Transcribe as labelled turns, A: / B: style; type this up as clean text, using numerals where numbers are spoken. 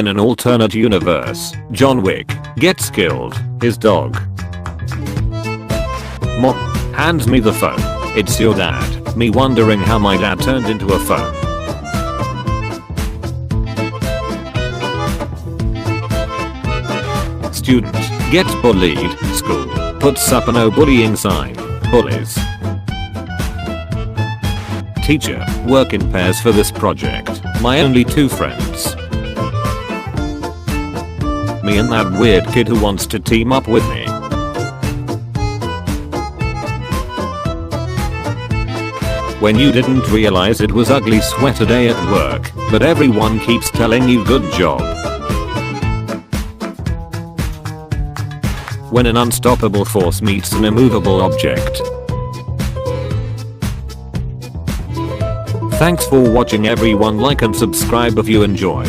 A: In an alternate universe, John Wick gets killed. His dog Mom hands me the phone. It's your dad. Me wondering how my dad turned into a phone. Student gets bullied. School puts up a no bullying sign. Bullies. Teacher, work in pairs for this project. My only two friends. Me and that weird kid who wants to team up with me. When you didn't realize it was ugly sweater day at work, but everyone keeps telling you good job. When an unstoppable force meets an immovable object. Thanks for watching everyone, like and subscribe if you enjoyed.